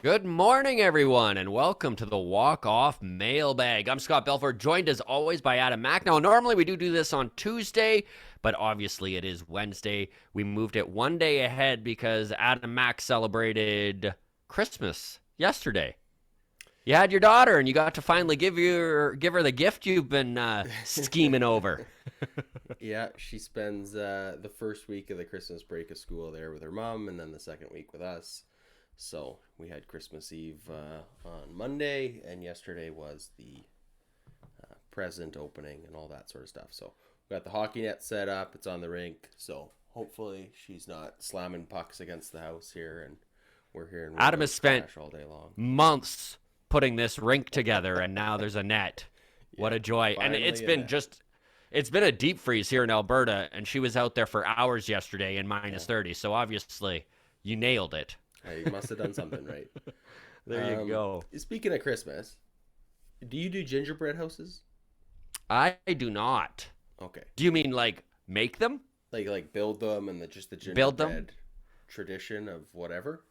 Good morning, everyone, and welcome to the Walk-Off Mailbag. I'm Scott Belford, joined as always by Adam Mack. Now, normally we do this on Tuesday, but obviously it is Wednesday. We moved it one day ahead because Adam Mack celebrated Christmas yesterday. You had your daughter, and you got to finally give her the gift you've been scheming over. Yeah, she spends the first week of the Christmas break of school there with her mom, and then the second week with us. So we had Christmas Eve on Monday, and yesterday was the present opening and all that sort of stuff. So we got the hockey net set up; it's on the rink. So hopefully she's not slamming pucks against the house here, and we're hearing Adam has rainbow spent splash all day long. months putting this rink together, and now there's a net. What Yeah, a joy. And finally a net. it's been a deep freeze here in Alberta, and she was out there for hours yesterday in Yeah, minus 30. So obviously, you nailed it. I must have done something right. There you go. Speaking of Christmas, do you do gingerbread houses? I do not. Okay. Do you mean like make them? Like build them and just the Build them? gingerbread tradition of whatever.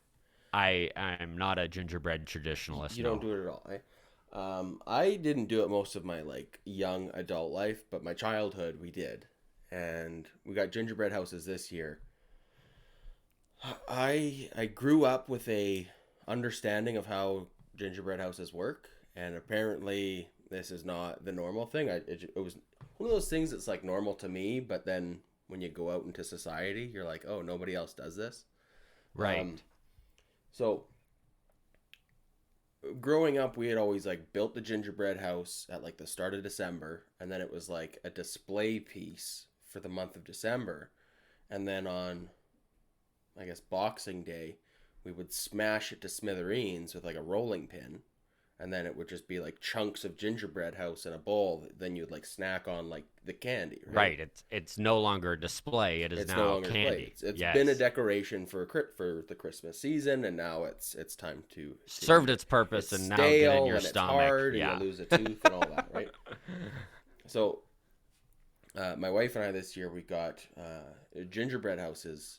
I'm not a gingerbread traditionalist, You don't no. do it at all, eh? I didn't do it most of my young adult life, but my childhood we did, and we got gingerbread houses this year. I grew up with a understanding of how gingerbread houses work, and apparently this is not the normal thing. It was one of those things that's like normal to me, but then when you go out into society, you're like, oh, nobody else does this. Right. So growing up, we had always built the gingerbread house at the start of December, and then it was like a display piece for the month of December, and then on, I guess, Boxing Day, we would smash it to smithereens with a rolling pin, and then it would just be chunks of gingerbread house in a bowl. Then you'd snack on the candy, right? Right. It's no longer a display. It is It's no now longer play. candy. It's been a Yes. decoration for the Christmas season, and now it's time to Served eat it. its purpose It's and now get in stale your and it's stomach. hard, and Yeah. you lose a tooth and all that, right? So, my wife and I this year we got gingerbread houses,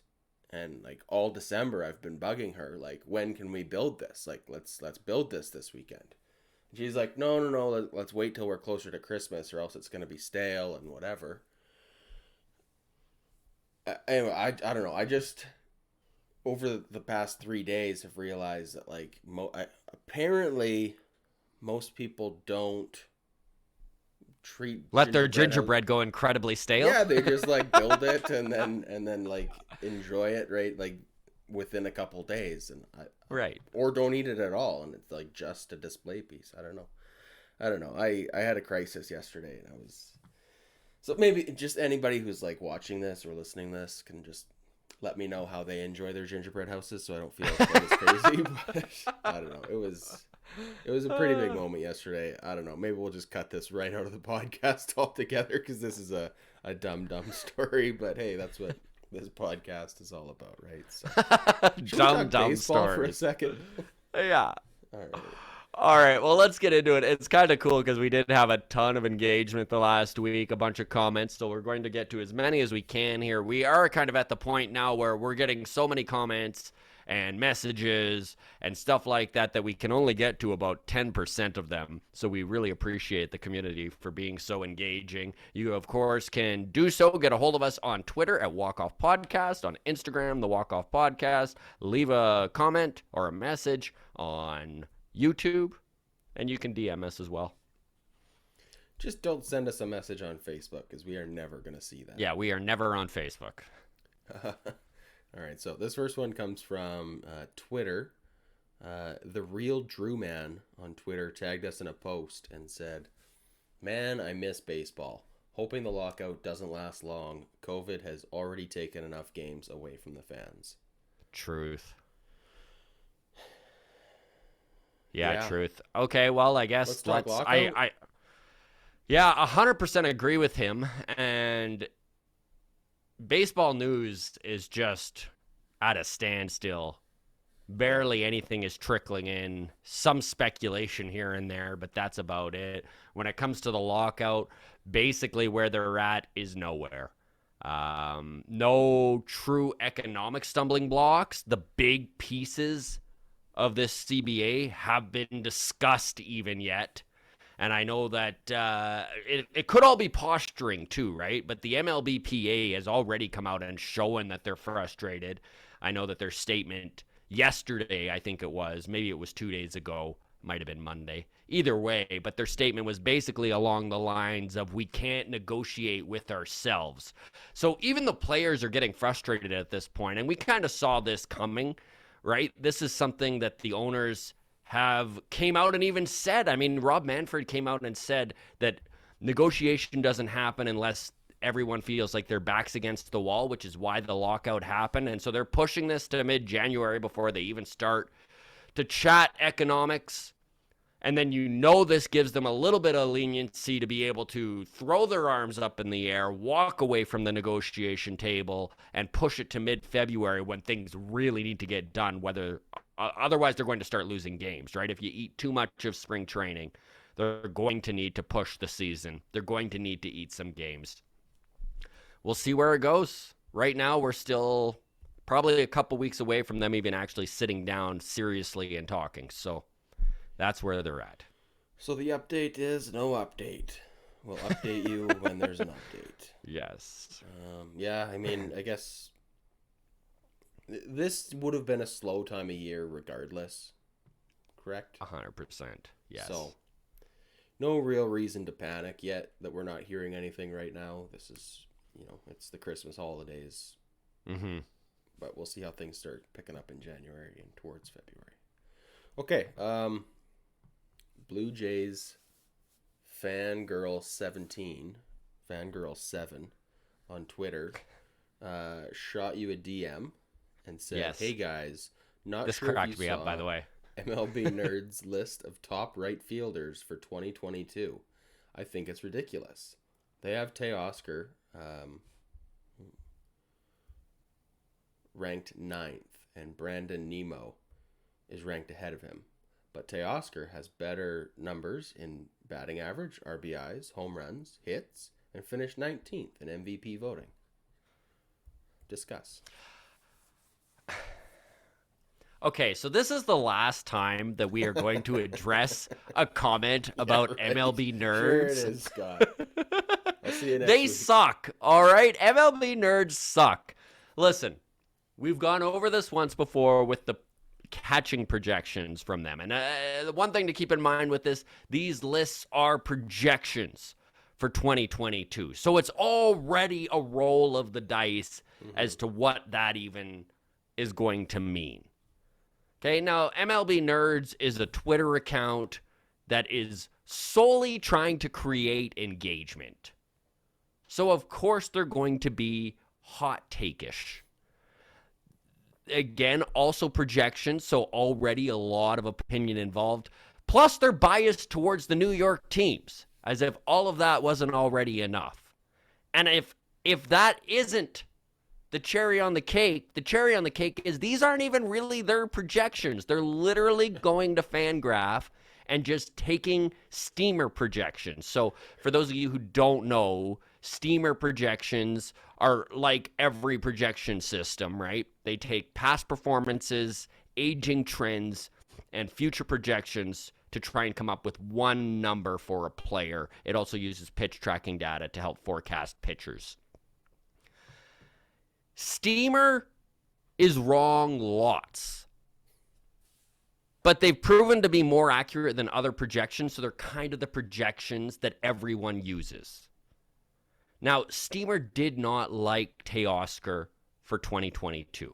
and all December I've been bugging her when can we build this? Let's build this weekend. And she's like, no, no, no, let's wait till we're closer to Christmas, or else it's gonna be stale and whatever. Anyway, I don't know. I just over the past 3 days have realized that apparently most people don't treat Let their gingerbread house. gingerbread go incredibly stale. Yeah, they just build it and then enjoy it, right, within a couple days, and Right. or don't eat it at all, and it's just a display piece. I don't know. I had a crisis yesterday, and I was so maybe just anybody who's watching this or listening to this can just let me know how they enjoy their gingerbread houses, so I don't feel quite as crazy. But I don't know. It was a pretty big moment yesterday. I don't know. Maybe we'll just cut this right out of the podcast altogether because this is a dumb story. But hey, that's what this podcast is all about, right? So should we talk Dumb baseball for a stories. second? Yeah. All right. All right, well, let's get into it. It's kind of cool because we did have a ton of engagement the last week, a bunch of comments, so we're going to get to as many as we can here. We are kind of at the point now where we're getting so many comments and messages and stuff like that that we can only get to about 10% of them. So we really appreciate the community for being so engaging. You, of course, can do so. Get a hold of us on Twitter at Walk Off Podcast, on Instagram, the Walk Off Podcast. Leave a comment or a message on YouTube, and you can DM us as well. Just don't send us a message on Facebook because we are never going to see that. Yeah, we are never on Facebook. All right, so this first one comes from Twitter. The real Drew Man on Twitter tagged us in a post and said, "Man, I miss baseball. Hoping the lockout doesn't last long. COVID has already taken enough games away from the fans." Truth. Yeah, Yeah. truth. Okay, well, I guess Let's talk lockout. Yeah, 100% agree with him. And baseball news is just at a standstill. Barely anything is trickling in. Some speculation here and there, but that's about it. When it comes to the lockout, basically where they're at is nowhere. No true economic stumbling blocks. The big pieces of this CBA have been discussed even yet. And I know that it could all be posturing too, right? But the MLBPA has already come out and shown that they're frustrated. I know that their statement yesterday, I think it was, maybe it was 2 days ago, might have been Monday. Either way, but their statement was basically along the lines of we can't negotiate with ourselves. So even the players are getting frustrated at this point, and we kind of saw this coming, right? This is something that the owners have came out and even said. I mean, Rob Manfred came out and said that negotiation doesn't happen unless everyone feels like their back's against the wall, which is why the lockout happened. And so they're pushing this to mid-January before they even start to chat economics. And then this gives them a little bit of leniency to be able to throw their arms up in the air, walk away from the negotiation table, and push it to mid-February when things really need to get done. Otherwise, they're going to start losing games, right? If you eat too much of spring training, they're going to need to push the season. They're going to need to eat some games. We'll see where it goes. Right now, we're still probably a couple weeks away from them even actually sitting down seriously and talking. So that's where they're at. So the update is no update. We'll update you when there's an update. Yes. Yeah, I mean, I guess this would have been a slow time of year regardless. Correct? 100%. Yes. So no real reason to panic yet that we're not hearing anything right now. This is, it's the Christmas holidays. Mm-hmm. But we'll see how things start picking up in January and towards February. Okay. Blue Jays fangirl 7 on Twitter shot you a DM and said, Yes. "Hey guys, not this sure cracked if you me saw up, by the way. MLB Nerd's list of top right fielders for 2022. I think it's ridiculous. They have Teoscar ranked 9th, and Brandon Nimmo is ranked ahead of him. But Teoscar has better numbers in batting average, RBIs, home runs, hits, and finished 19th in MVP voting. Discuss." Okay, so this is the last time that we are going to address a comment about MLB nerds. Sure it is, Scott. I'll see you next They week. suck, all right? MLB nerds suck. Listen, we've gone over this once before with the catching projections from them. And the one thing to keep in mind with this, these lists are projections for 2022. So it's already a roll of the dice as to what that even is going to mean. Okay, now MLB Nerds is a Twitter account that is solely trying to create engagement. So of course they're going to be hot take-ish. Again, also projections, so already a lot of opinion involved. Plus, they're biased towards the New York teams, as if all of that wasn't already enough. And if that isn't the cherry on the cake is these aren't even really their projections. They're literally going to Fangraph and just taking steamer projections. So for those of you who don't know, steamer projections are like every projection system, right? They take past performances, aging trends, and future projections to try and come up with one number for a player. It also uses pitch tracking data to help forecast pitchers. Steamer is wrong lots. But they've proven to be more accurate than other projections, so they're kind of the projections that everyone uses. Now, Steamer did not like Teoscar for 2022.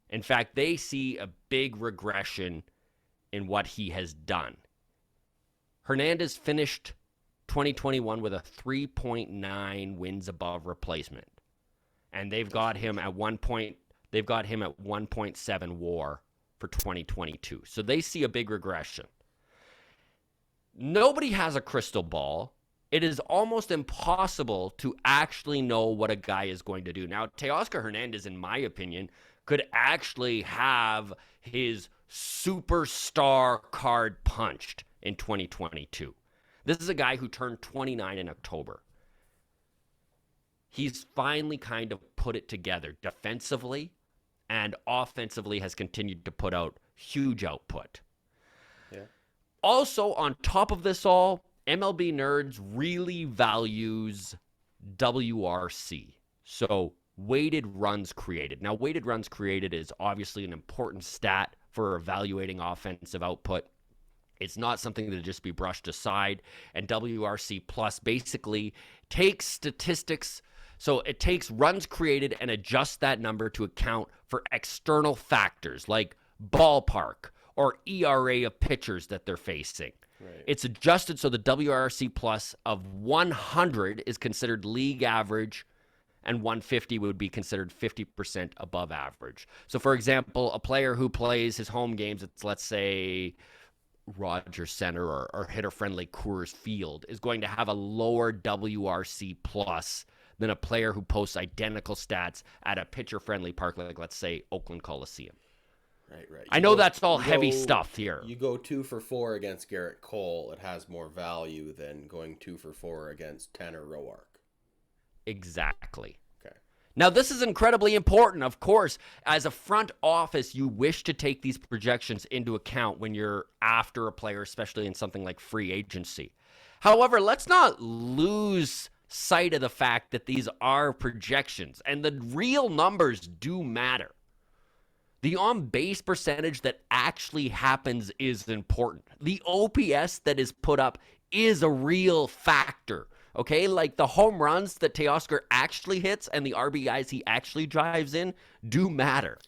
In fact, they see a big regression in what he has done. Hernandez finished 2021 with a 3.9 wins above replacement. And they've got him at 1.7 WAR for 2022. So they see a big regression. Nobody has a crystal ball. It is almost impossible to actually know what a guy is going to do. Now, Teoscar Hernandez, in my opinion, could actually have his superstar card punched in 2022. This is a guy who turned 29 in October. He's finally kind of put it together defensively and offensively has continued to put out Huge output. Yeah. Also, on top of this all, MLB Nerds really values WRC. So, weighted runs created. Now, weighted runs created is obviously an important stat for evaluating offensive output. It's not something to just be brushed aside. And WRC Plus basically takes statistics. So it takes runs created and adjusts that number to account for external factors like ballpark or ERA of pitchers that they're facing. Right. It's adjusted so the WRC Plus of 100 is considered league average, and 150 would be considered 50% above average. So, for example, a player who plays his home games, it's let's say Rogers Center or hitter-friendly Coors Field, is going to have a lower WRC plus than a player who posts identical stats at a pitcher-friendly park like, let's say, Oakland Coliseum. Right. I know that's all heavy stuff here. You go 2 for 4 against Garrett Cole, it has more value than going 2 for 4 against Tanner Roark. Exactly. Okay. Now, this is incredibly important. Of course, as a front office, you wish to take these projections into account when you're after a player, especially in something like free agency. However, let's not lose sight of the fact that these are projections, and the real numbers do matter. The on-base percentage that actually happens is important. The OPS that is put up is a real factor. Okay, like the home runs that Teoscar actually hits and the RBIs he actually drives in do matter.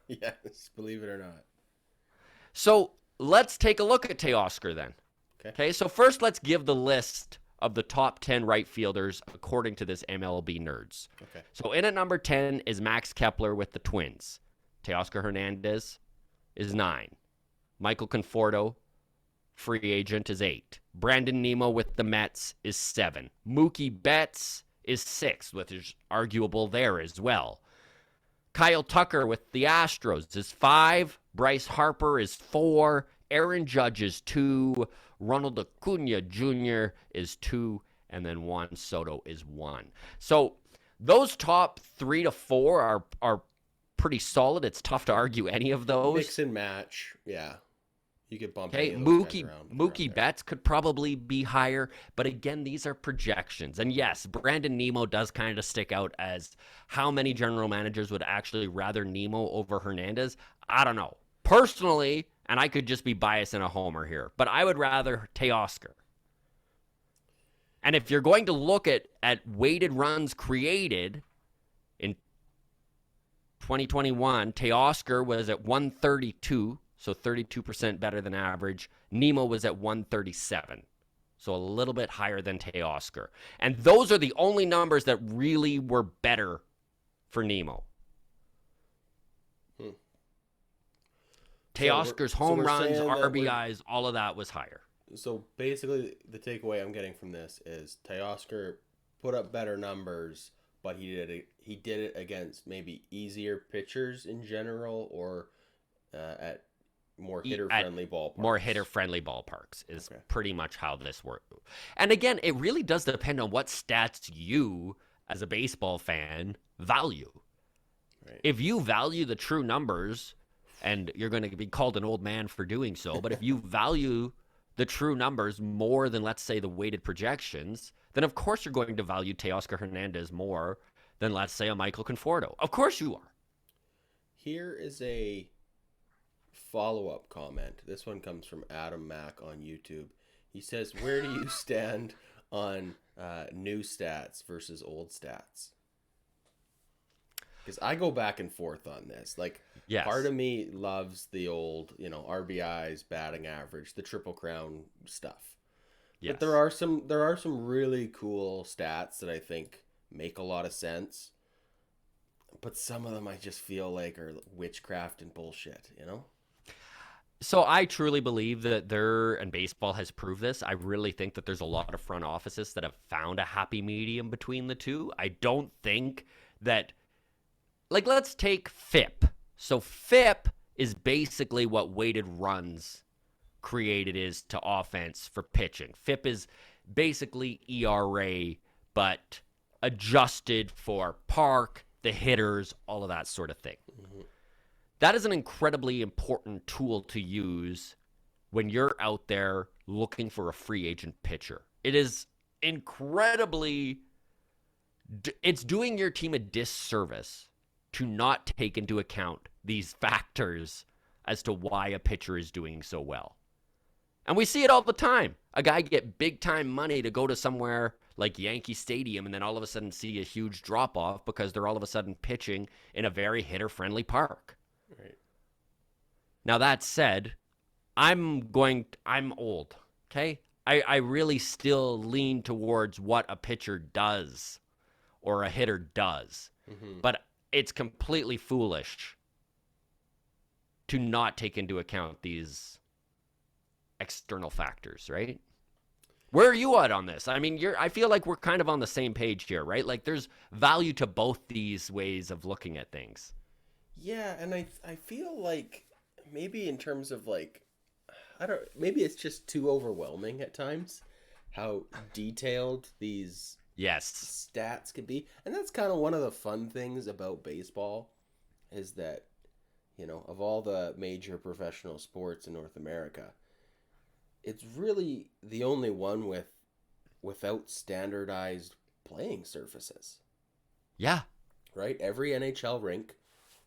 Yes, believe it or not. So let's take a look at Teoscar then. Okay, so first let's give the list of the top 10 right fielders according to this MLB Nerds. Okay. So in at number 10 is Max Kepler with the Twins. Teoscar Hernandez is 9. Michael Conforto, free agent, is 8. Brandon Nimmo with the Mets is 7. Mookie Betts is 6, which is arguable there as well. Kyle Tucker with the Astros is 5. Bryce Harper is 4. Aaron Judge is 2. Ronald Acuna Jr. is 2. And then Juan Soto is 1. So those top 3 to 4 are pretty solid. It's tough to argue any of those. Mix and match, yeah. You could bump. Okay, Mookie Betts could probably be higher, but again, these are projections. And yes, Brandon Nimmo does kind of stick out as how many general managers would actually rather Nimmo over Hernandez. I don't know. Personally, and I could just be biased and a homer here, but I would rather Teoscar. And if you're going to look at weighted runs created in 2021, Teoscar was at 132, so 32% better than average. Nimmo was at 137, so a little bit higher than Teoscar. And those are the only numbers that really were better for Nimmo. Teoscar's home runs, RBIs, all of that was higher. So basically, the takeaway I'm getting from this is Teoscar put up better numbers, but he did it against maybe easier pitchers in general, or at more hitter-friendly ballparks. More hitter-friendly ballparks is pretty much how this works. And again, it really does depend on what stats you, as a baseball fan, value. Right. If you value the true numbers, and you're going to be called an old man for doing so, but if you value the true numbers more than, let's say, the weighted projections, then of course you're going to value Teoscar Hernandez more than, let's say, a Michael Conforto. Of course you are. Here is a follow-up comment. This one comes from Adam Mack on YouTube. He says, where do you stand on new stats versus old stats? Because I go back and forth on this. Like, yes. Part of me loves the old, RBIs, batting average, the Triple Crown stuff. Yes. But there are some really cool stats that I think make a lot of sense. But some of them I just feel like are witchcraft and bullshit, So I truly believe that and baseball has proved this. I really think that there's a lot of front offices that have found a happy medium between the two. I don't think that, like, let's take FIP. So FIP is basically what weighted runs created is to offense for pitching. FIP is basically ERA, but adjusted for park, the hitters, all of that sort of thing. Mm-hmm. That is an incredibly important tool to use when you're out there looking for a free agent pitcher. It is incredibly, it's doing your team a disservice to not take into account these factors as to why a pitcher is doing so well. And we see it all the time. A guy get big time money to go to somewhere like Yankee Stadium and then all of a sudden see a huge drop off because they're all of a sudden pitching in a very hitter friendly park. Right. Now that said, I'm old. Okay. I really still lean towards what a pitcher does or a hitter does. Mm-hmm. But it's completely foolish to not take into account these external factors, right? Where are you at on this? I mean, I feel like we're kind of on the same page here, right? Like there's value to both these ways of looking at things. Yeah, and I feel like maybe in terms of like, maybe it's just too overwhelming at times how detailed these Yes. stats could be. And that's kind of one of the fun things about baseball is that, of all the major professional sports in North America, it's really the only one without standardized playing surfaces. Yeah. Right? Every NHL rink,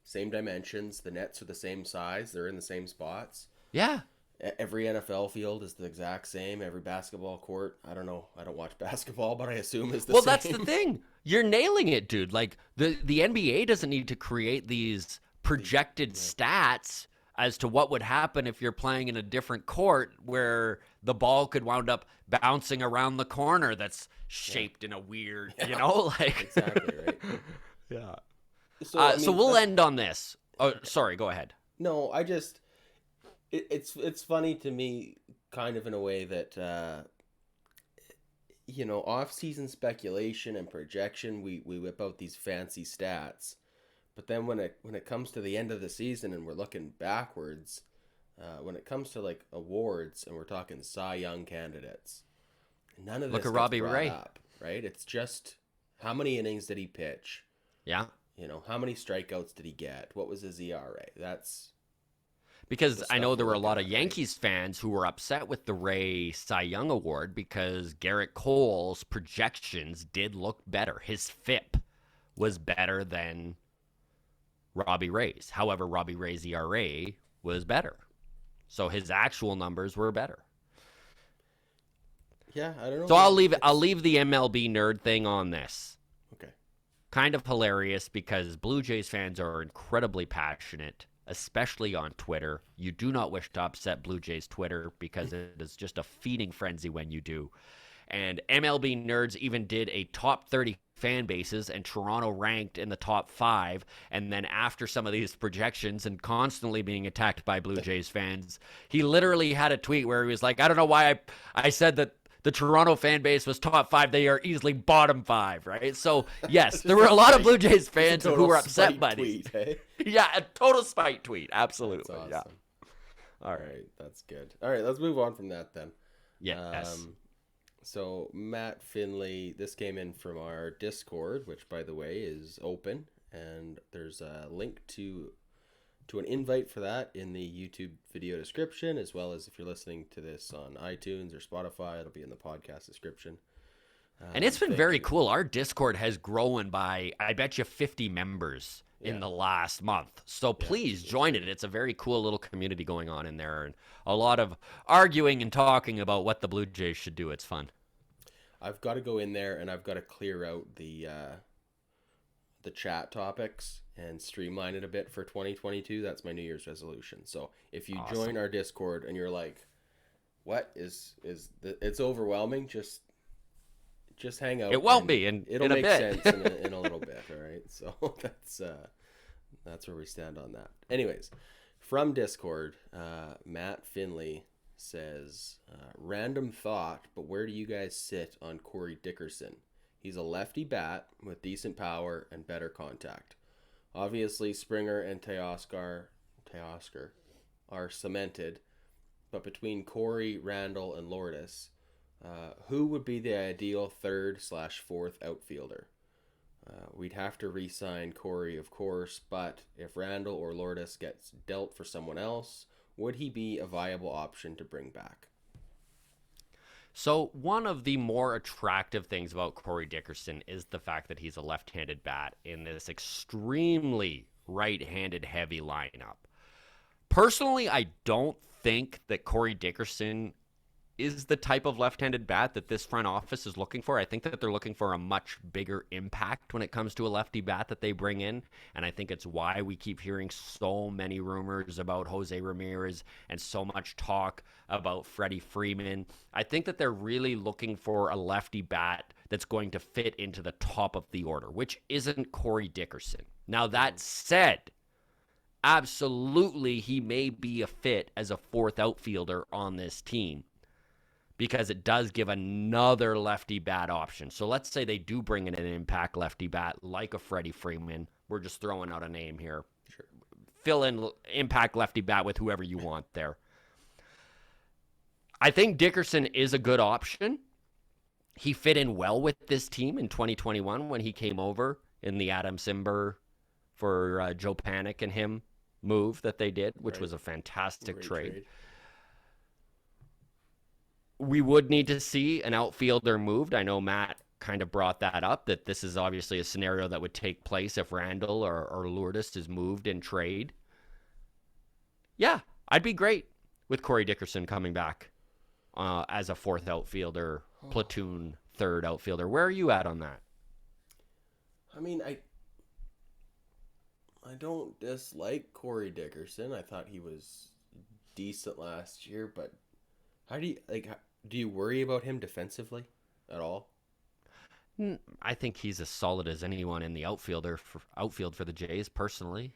same dimensions, the nets are the same size, they're in the same spots. Yeah. Every NFL field is the exact same. Every basketball court, I don't know. I don't watch basketball, but I assume is the same. Well, that's the thing. You're nailing it, dude. Like the NBA doesn't need to create these projected stats as to what would happen if you're playing in a different court where the ball could wound up bouncing around the corner that's shaped in a weird, like Exactly, right? Yeah. So, we'll end on this. Oh, sorry, go ahead. No, it's funny to me, kind of in a way that off-season speculation and projection, we whip out these fancy stats, but then when it comes to the end of the season and we're looking backwards, when it comes to like awards and we're talking Cy Young candidates, none of this Look at gets Robbie brought Ray. up, right? It's just how many innings did he pitch? Yeah. How many strikeouts did he get? What was his ERA? That's because the I know stuff there we're were a lot looking of at, right? Yankees fans who were upset with the Ray Cy Young Award because Garrett Cole's projections did look better. His FIP was better than Robbie Ray's. However, Robbie Ray's ERA was better. So his actual numbers were better. Yeah, I don't know. So I'll leave the MLB nerd thing on this. Okay. Kind of hilarious because Blue Jays fans are incredibly passionate, especially on Twitter. You do not wish to upset Blue Jays Twitter because it is just a feeding frenzy when you do. And MLB nerds even did a top 30 fan bases, and Toronto ranked in the top 5. And then after some of these projections and constantly being attacked by Blue Jays fans, he literally had a tweet where he was like, I don't know why I said that the Toronto fan base was top 5. They are easily bottom 5, right? So, yes, there were a lot of Blue Jays fans who were upset by these. Yeah, a total spite tweet. Absolutely. That's awesome. Yeah. All right. That's good. All right, let's move on from that then. Yes. So Matt Finley, this came in from our Discord, which by the way is open, and there's a link to an invite for that in the YouTube video description, as well as if you're listening to this on iTunes or Spotify, it'll be in the podcast description. And it's been very cool. Our Discord has grown by, I bet you, 50 members in the last month. So please join it. It's a very cool little community going on in there, and a lot of arguing and talking about what the Blue Jays should do. It's fun. I've got to go in there and I've got to clear out the chat topics and streamline it a bit for 2022. That's my New Year's resolution. So if you join our Discord and you're like, what it's overwhelming, just hang out. It won't be, and it'll in a make bit. sense in a little bit. All right. So that's where we stand on that. Anyways, from Discord, Matt Finley says, random thought, but where do you guys sit on Corey Dickerson? He's a lefty bat with decent power and better contact. Obviously, Springer and Teoscar are cemented, but between Corey, Randall, and Lourdes, who would be the ideal 3rd/4th outfielder? We'd have to re-sign Corey, of course, but if Randall or Lourdes gets dealt for someone else, would he be a viable option to bring back? So one of the more attractive things about Corey Dickerson is the fact that he's a left-handed bat in this extremely right-handed heavy lineup. Personally, I don't think that Corey Dickerson is the type of left-handed bat that this front office is looking for. I think that they're looking for a much bigger impact when it comes to a lefty bat that they bring in, and I think it's why we keep hearing so many rumors about Jose Ramirez and so much talk about Freddie Freeman. I think that they're really looking for a lefty bat that's going to fit into the top of the order, which isn't Corey Dickerson. Now, that said, absolutely he may be a fit as a fourth outfielder on this team, because it does give another lefty bat option. So let's say they do bring in an impact lefty bat like a Freddie Freeman. We're just throwing out a name here. Sure. Fill in impact lefty bat with whoever you want there. I think Dickerson is a good option. He fit in well with this team in 2021 when he came over in the Adam Simber for Joe Panic and him move that they did, which was a fantastic trade. We would need to see an outfielder moved. I know Matt kind of brought that up, that this is obviously a scenario that would take place if Randall or Lourdes is moved in trade. Yeah, I'd be great with Corey Dickerson coming back as a fourth outfielder, platoon third outfielder. Where are you at on that? I mean, I don't dislike Corey Dickerson. I thought he was decent last year, but do you worry about him defensively at all? I think he's as solid as anyone in the outfield for the Jays, personally.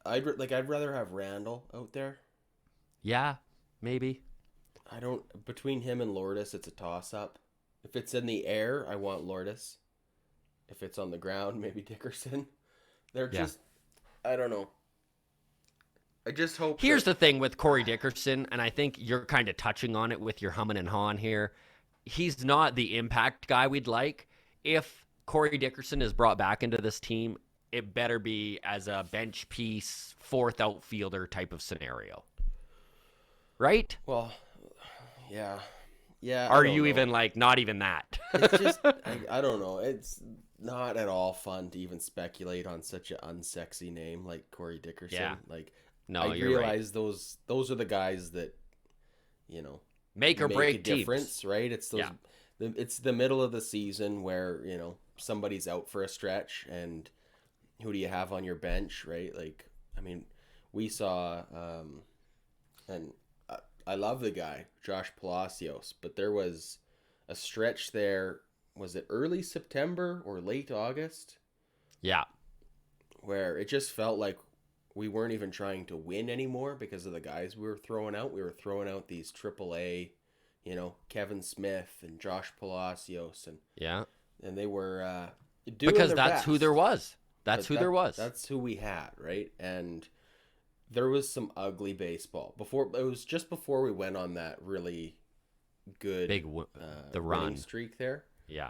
I'd rather have Randall out there. Yeah, maybe. Between him and Lourdes, it's a toss-up. If it's in the air, I want Lourdes. If it's on the ground, maybe Dickerson. They're just, I don't know. I just hope. Here's the thing with Corey Dickerson, and I think you're kind of touching on it with your humming and hawing here. He's not the impact guy we'd like. If Corey Dickerson is brought back into this team, it better be as a bench piece, fourth outfielder type of scenario. Right? Well, yeah. Yeah. Are you even not even that? It's just, I don't know. It's not at all fun to even speculate on such an unsexy name like Corey Dickerson. Yeah. No, I you're realize those are the guys that, make or break a difference, teams. Right? It's those. It's the middle of the season where somebody's out for a stretch, and who do you have on your bench, right? We saw, and I love the guy, Josh Palacios, but there was a stretch there. Was it early September or late August? Yeah, where it just felt like we weren't even trying to win anymore because of the guys we were throwing out. We were throwing out these AAA, Kevin Smith and Josh Palacios, and they were doing because their that's best. Who there was. That's who there was. That's who we had, right? And there was some ugly baseball before. It was just before we went on that really good the run streak there. Yeah.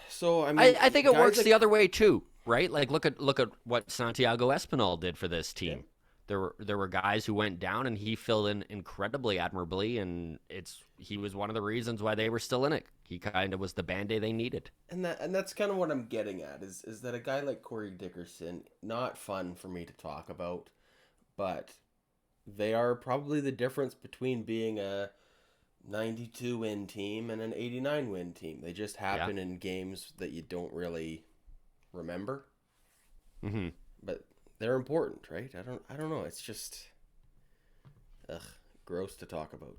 So I think it works the other way too. Right? Look at what Santiago Espinal did for this team. Yeah. There were guys who went down, and he filled in incredibly admirably, and he was one of the reasons why they were still in it. He kind of was the Band-Aid they needed. And that's kind of what I'm getting at is that a guy like Corey Dickerson, not fun for me to talk about, but they are probably the difference between being a 92 win team and an 89 win team. They just happen in games that you don't really remember, but they're important, right? I don't know. It's just, gross to talk about.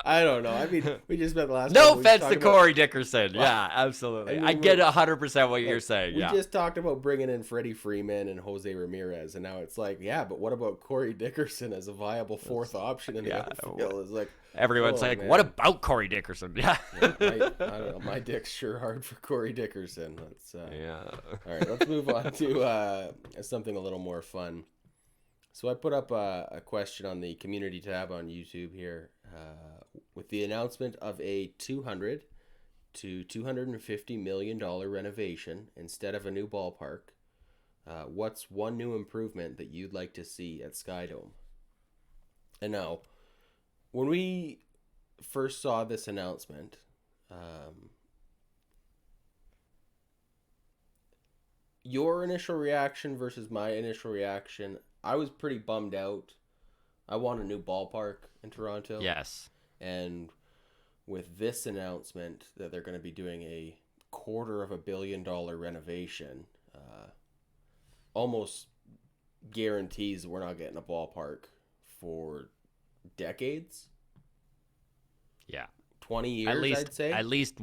I don't know. I mean, we just spent the last. No offense to Corey Dickerson. Yeah, absolutely. I get 100% what you're saying. We just talked about bringing in Freddie Freeman and Jose Ramirez, and now it's but what about Corey Dickerson as a viable fourth option in the outfield? It's everyone's man. What about Corey Dickerson? Yeah. I don't know. My dick's sure hard for Corey Dickerson. All right, let's move on to something a little more fun. So I put up a question on the community tab on YouTube here with the announcement of a $200 to $250 million renovation instead of a new ballpark, what's one new improvement that you'd like to see at Skydome? And now, when we first saw this announcement, your initial reaction versus my initial reaction, I was pretty bummed out. I want a new ballpark in Toronto. Yes. And with this announcement that they're going to be doing a $250 million renovation, almost guarantees we're not getting a ballpark for decades. Yeah. 20 years, At least, I'd say. At least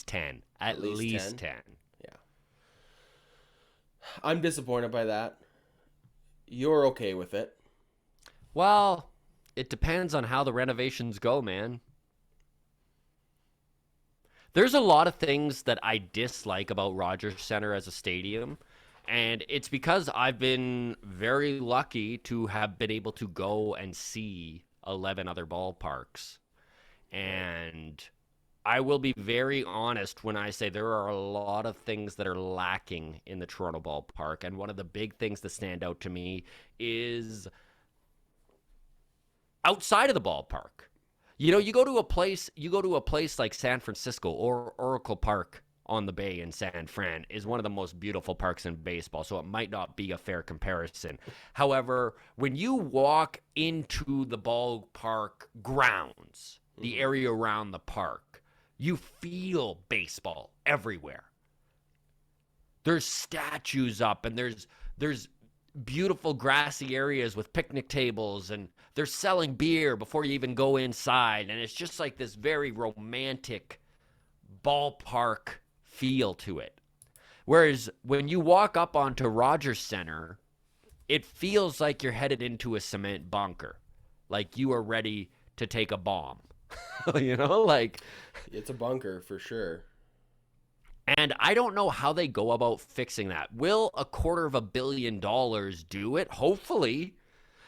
10. At least 10. Yeah. I'm disappointed by that. You're okay with it. Well, it depends on how the renovations go, man. There's a lot of things that I dislike about Rogers Centre as a stadium, and it's because I've been very lucky to have been able to go and see 11 other ballparks. And I will be very honest when I say there are a lot of things that are lacking in the Toronto ballpark, and one of the big things that stand out to me is outside of the ballpark. You know, you go to a place like San Francisco or Oracle Park on the Bay in San Fran is one of the most beautiful parks in baseball, so it might not be a fair comparison. However, when you walk into the ballpark grounds, the area around the park, you feel baseball everywhere. There's statues up, and there's beautiful grassy areas with picnic tables, and they're selling beer before you even go inside, and it's just like this very romantic ballpark feel to it. Whereas when you walk up onto Rogers Centre, it feels like you're headed into a cement bunker, like you are ready to take a bomb. You know, like it's a bunker for sure. And I don't know how they go about fixing that. Will $250 million do it? Hopefully.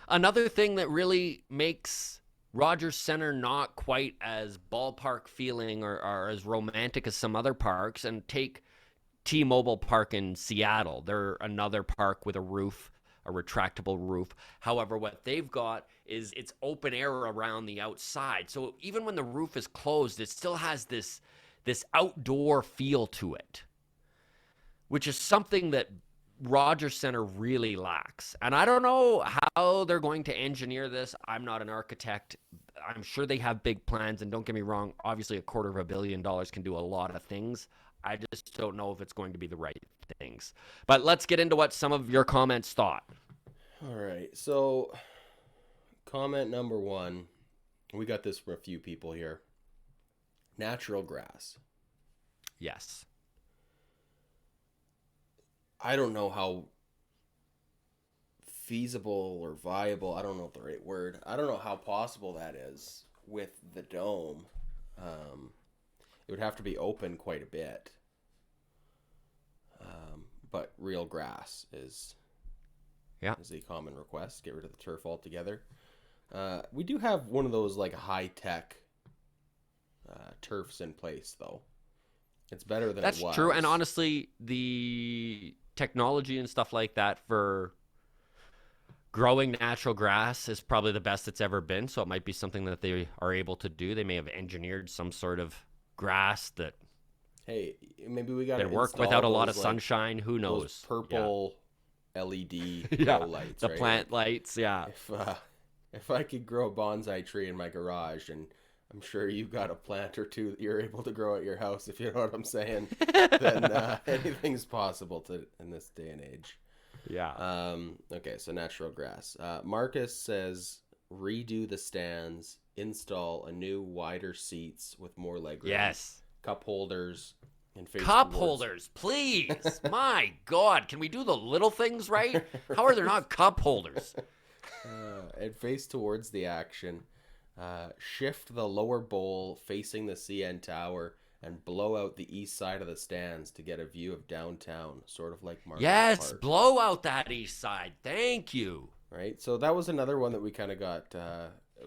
Another thing that really makes Rogers Centre not quite as ballpark feeling or as romantic as some other parks, and take T-Mobile Park in Seattle. They're another park with a roof, a retractable roof. However, what they've got is it's open air around the outside. So even when the roof is closed, it still has this outdoor feel to it, which is something that Rogers Centre really lacks. And I don't know how they're going to engineer this. I'm not an architect. I'm sure they have big plans, and don't get me wrong, obviously $250 million can do a lot of things. I just don't know if it's going to be the right things. But let's get into what some of your comments thought. All right. So, comment number one, we got this from a few people here. Natural grass. Yes. I don't know how feasible or viable, I don't know the right word. I don't know how possible that is with the dome. It would have to be open quite a bit. But real grass is a common request. Get rid of the turf altogether. We do have one of those like high-tech turfs in place, though. It's better than it was. That's true, and honestly, the technology and stuff like that for growing natural grass is probably the best it's ever been, so it might be something that they are able to do. They may have engineered some sort of grass that maybe we got to work without a lot of sunshine. Who knows? Those purple LED lights, the right? plant lights, yeah. If I could grow a bonsai tree in my garage, and I'm sure you've got a plant or two that you're able to grow at your house, if you know what I'm saying, then anything's possible in this day and age. Yeah. Okay, so natural grass. Marcus says redo the stands, install a new wider seats with more legroom. Yes. Cup holders and holders, please. My God, can we do the little things right? How are there not cup holders? And face towards the action. Shift the lower bowl facing the CN Tower and blow out the east side of the stands to get a view of downtown, sort of like Market Yes, Park. blow out that east side. Thank you. Right, so that was another one that we kind of got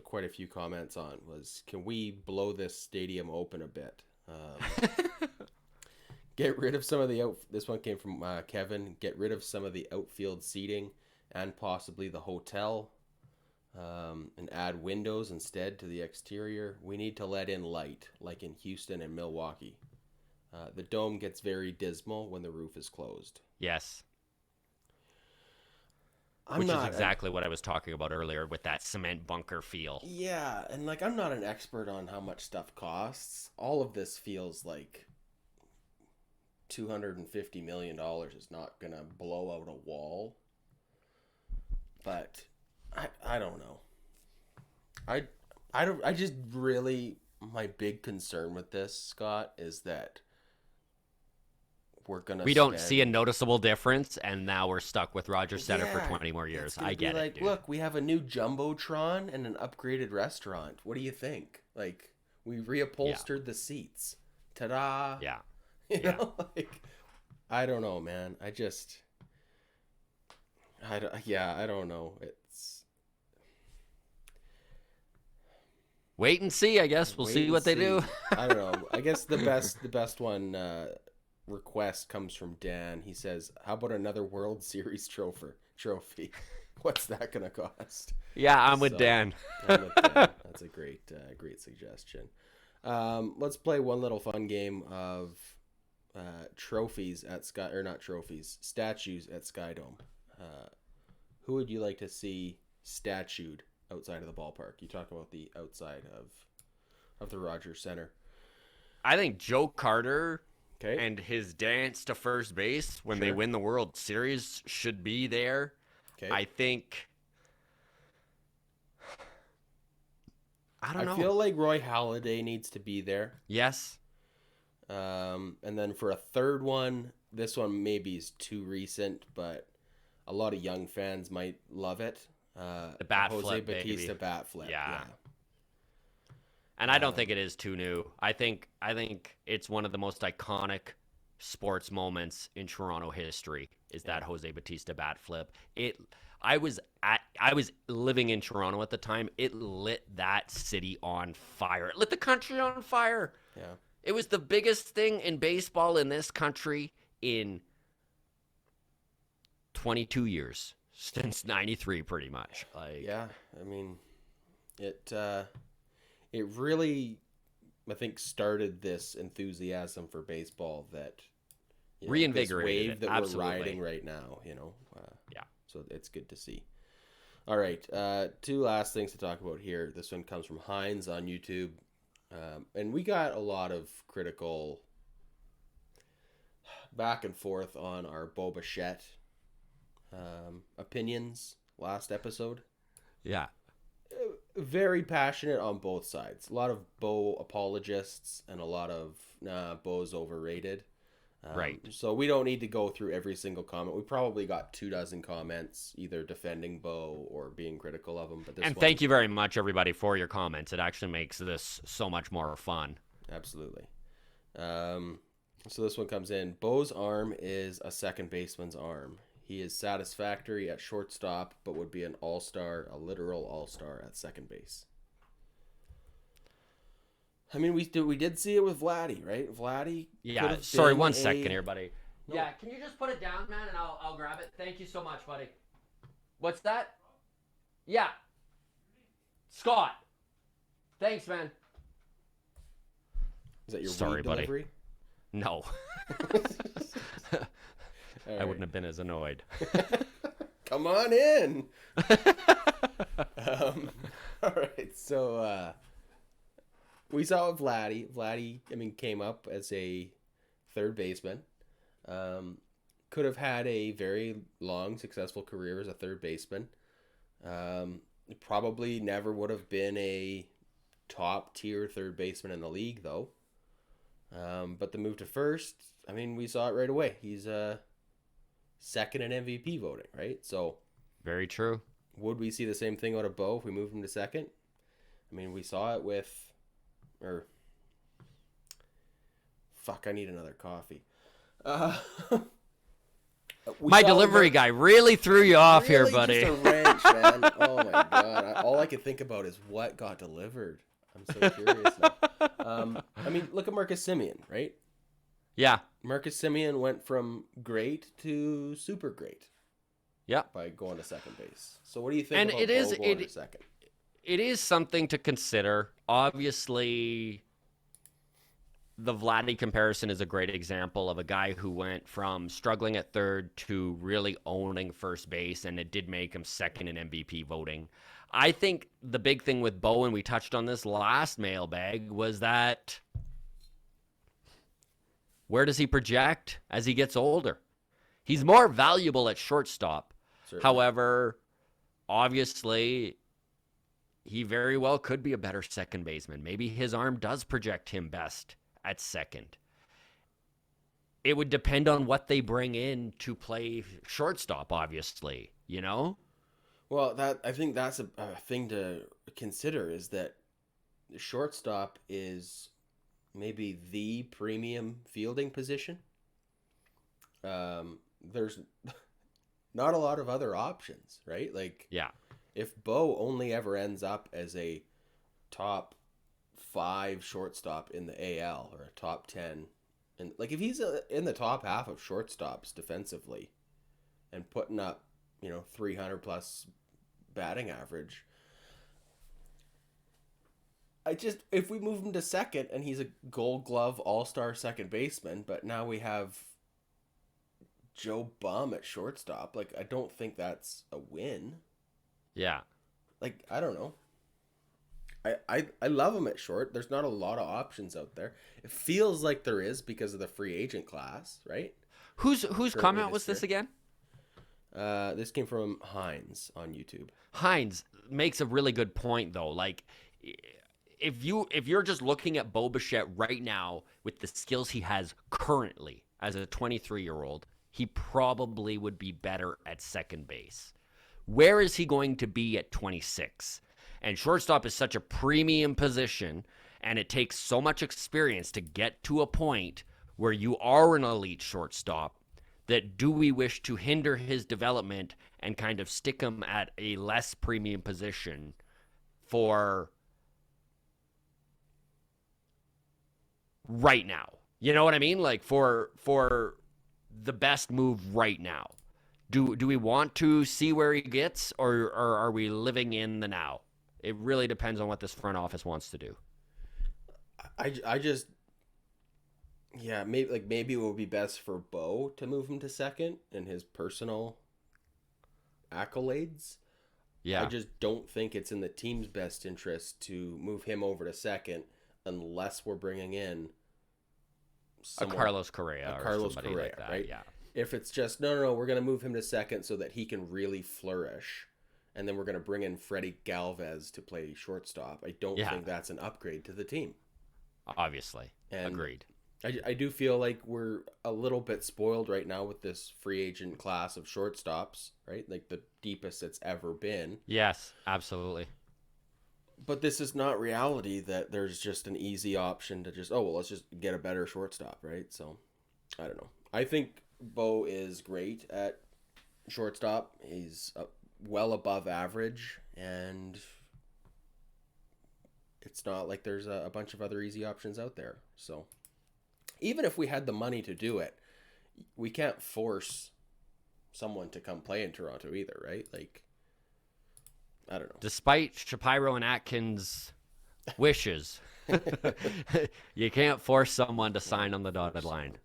quite a few comments on, was can we blow this stadium open a bit? Get rid of some of the This one came from Kevin. Get rid of some of the outfield seating and possibly the hotel, and add windows instead to the exterior. We need to let in light, like in Houston and Milwaukee. The dome gets very dismal when the roof is closed. Yes. Which is exactly what I was talking about earlier with that cement bunker feel. Yeah, and like I'm not an expert on how much stuff costs. All of this feels like $250 million is not gonna blow out a wall. But I don't know. I just really, my big concern with this, Scott, is that we don't see a noticeable difference, and now we're stuck with Rogers Center for 20 more years. I get it, dude. Look, we have a new Jumbotron and an upgraded restaurant. What do you think? Like, we reupholstered the seats. Ta-da! Yeah. You know, like, I don't know, man. I don't know. It's wait and see. I guess we'll see what they do. I don't know. I guess the best one. Request comes from Dan. He says, how about another World Series trophy? What's that gonna cost? Yeah, I'm with Dan. That's a great suggestion. Let's play one little fun game of statues at Skydome. Who would you like to see statued outside of the ballpark? You talk about the outside of the Rogers Center. I think Joe Carter. Okay. And his dance to first base when they win the World Series should be there. Okay. I think. I don't know. I feel like Roy Halladay needs to be there. Yes. And then for a third one, this one maybe is too recent, but a lot of young fans might love it. The bat Jose flip, Bautista baby. Bat flip. Yeah. And I don't think it is too new. I think it's one of the most iconic sports moments in Toronto history is that Jose Bautista bat flip. I was living in Toronto at the time. It lit that city on fire. It lit the country on fire. Yeah. It was the biggest thing in baseball in this country in 22 years, since 93 pretty much. Yeah, I mean, it really, I think, started this enthusiasm for baseball that reinvigorated wave that Absolutely. We're riding right now. Yeah. So it's good to see. All right, two last things to talk about here. This one comes from Heinz on YouTube, and we got a lot of critical back and forth on our Bichette opinions last episode. Yeah. Very passionate on both sides. A lot of Bo apologists and a lot of Bo's overrated. Right. So we don't need to go through every single comment. We probably got 24 comments either defending Bo or being critical of him. But thank you very much, everybody, for your comments. It actually makes this so much more fun. Absolutely. So this one comes in. Bo's arm is a second baseman's arm. He is satisfactory at shortstop, but would be an all-star, a literal all-star at second base. I mean, we did see it with Vladdy, right? Vladdy. Yeah. Sorry, one second here, buddy. No. Yeah, can you just put it down, man, and I'll grab it. Thank you so much, buddy. What's that? Yeah. Scott. Thanks, man. Is that your weed delivery? Buddy. No. I wouldn't have been as annoyed. Come on in. All right, so we saw Vladdy. Vladdy, I mean, came up as a third baseman. Could have had a very long, successful career as a third baseman. Probably never would have been a top-tier third baseman in the league, though. But the move to first, I mean, we saw it right away. He's second in MVP voting, right? So very true. Would we see the same thing out of Bo if we moved him to second? I mean, we saw it with, I need another coffee. My delivery guy really threw you off here, buddy. Just a wrench, man. Oh my god! All I can think about is what got delivered. I'm so curious now. I mean, look at Marcus Simeon, right? Yeah. Marcus Simeon went from great to super great Yeah. by going to second base. So what do you think And about Bo going to second? it is something to consider. Obviously, the Vladdy comparison is a great example of a guy who went from struggling at third to really owning first base, and it did make him second in MVP voting. I think the big thing with Bo, and we touched on this last mailbag, was that where does he project as he gets older? He's more valuable at shortstop. Certainly. However, obviously, he very well could be a better second baseman. Maybe his arm does project him best at second. It would depend on what they bring in to play shortstop, obviously, you know? Well, I think that's a thing to consider, is that shortstop is maybe the premium fielding position. There's not a lot of other options, right? Like, Yeah. if Bo only ever ends up as a top 5 shortstop in the AL or a top 10, and like if he's in the top half of shortstops defensively and putting up, 300 plus batting average, if we move him to second and he's a Gold Glove All-Star second baseman, but now we have Joe Bum at shortstop, like I don't think that's a win. Yeah. Like, I don't know. I love him at short. There's not a lot of options out there. It feels like there is because of the free agent class, right? Whose comment was year. this again? This came from Hines on YouTube. Hines makes a really good point, though. Like, if you're just looking at Bo Bichette right now with the skills he has currently as a 23-year-old, he probably would be better at second base. Where is he going to be at 26? And shortstop is such a premium position, and it takes so much experience to get to a point where you are an elite shortstop, that do we wish to hinder his development and kind of stick him at a less premium position for right now? You know what I mean? Like for the best move right now. Do we want to see where he gets, or are we living in the now? It really depends on what this front office wants to do. I just, yeah, maybe it would be best for Bo to move him to second in his personal accolades. Yeah. I just don't think it's in the team's best interest to move him over to second unless we're bringing in a Carlos Correa or somebody like that. right? Yeah. If it's just, no, we're going to move him to second so that he can really flourish, and then we're going to bring in Freddie Galvez to play shortstop, I don't think that's an upgrade to the team. Obviously. And agreed. I do feel like we're a little bit spoiled right now with this free agent class of shortstops, right? Like the deepest it's ever been. Yes, absolutely. But this is not reality, that there's just an easy option to just, let's just get a better shortstop, right? So, I don't know. I think Bo is great at shortstop. He's well above average, and it's not like there's a bunch of other easy options out there. So even if we had the money to do it, we can't force someone to come play in Toronto either, right? Like, I don't know. Despite Shapiro and Atkins' wishes, you can't force someone to sign on the dotted line.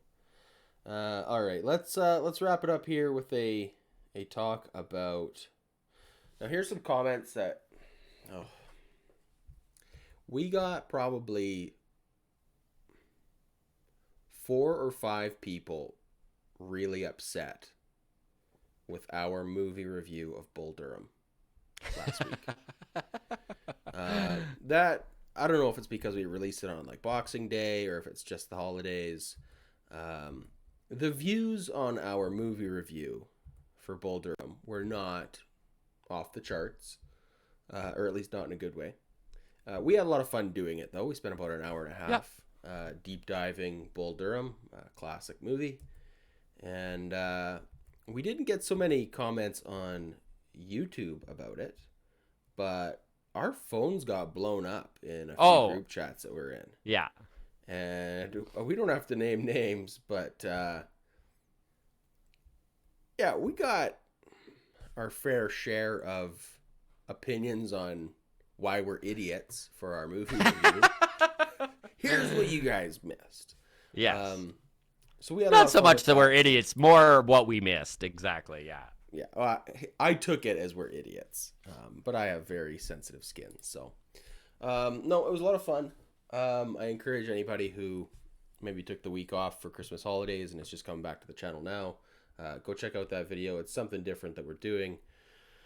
All right, let's wrap it up here with a talk about. Now, here's some comments that we got probably 4 or 5 people really upset with our movie review of Bull Durham last week. That, I don't know if it's because we released it on like Boxing Day or if it's just the holidays. The views on our movie review for Bull Durham were not off the charts, or at least not in a good way. We had a lot of fun doing it, though. We spent about an hour and a half deep diving Bull Durham, classic movie. And we didn't get so many comments on YouTube about it, but our phones got blown up in a few Oh, group chats that we're in. yeah. And we don't have to name names, but yeah, we got our fair share of opinions on why we're idiots for our movie review. Here's what you guys missed. Yes. So we had Not so much that we're idiots, more what we missed. Exactly, yeah. Yeah, well, I took it as we're idiots, but I have very sensitive skin, so no, it was a lot of fun. I encourage anybody who maybe took the week off for Christmas holidays and is just coming back to the channel now, go check out that video. It's something different that we're doing.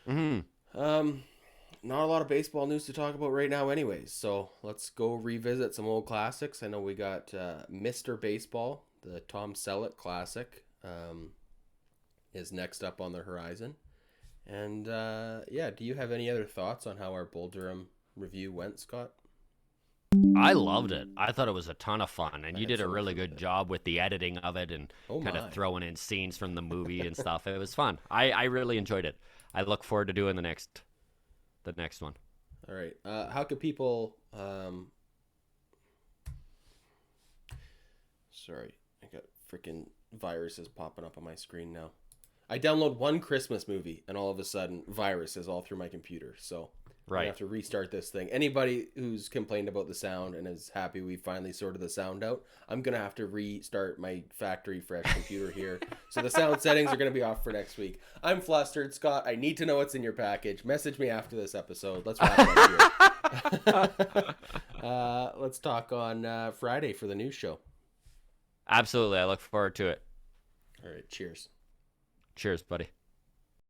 Not a lot of baseball news to talk about right now anyways, so let's go revisit some old classics. I know we got Mr. Baseball, the Tom Selleck classic, is next up on the horizon. And yeah, do you have any other thoughts on how our Bull Durham review went, Scott? I loved it. I thought it was a ton of fun, and you did a really good job with the editing of it and kind of throwing in scenes from the movie and stuff. It was fun. I really enjoyed it. I look forward to doing the next one. All right. How could people? Sorry, I got freaking viruses popping up on my screen now. I download one Christmas movie, and all of a sudden, viruses all through my computer. So I have to restart this thing. Anybody who's complained about the sound and is happy we finally sorted the sound out, I'm gonna have to restart my factory fresh computer here. So the sound settings are gonna be off for next week. I'm flustered, Scott. I need to know what's in your package. Message me after this episode. Let's wrap it up here. Let's talk on Friday for the news show. Absolutely. I look forward to it. All right. Cheers. Cheers, buddy.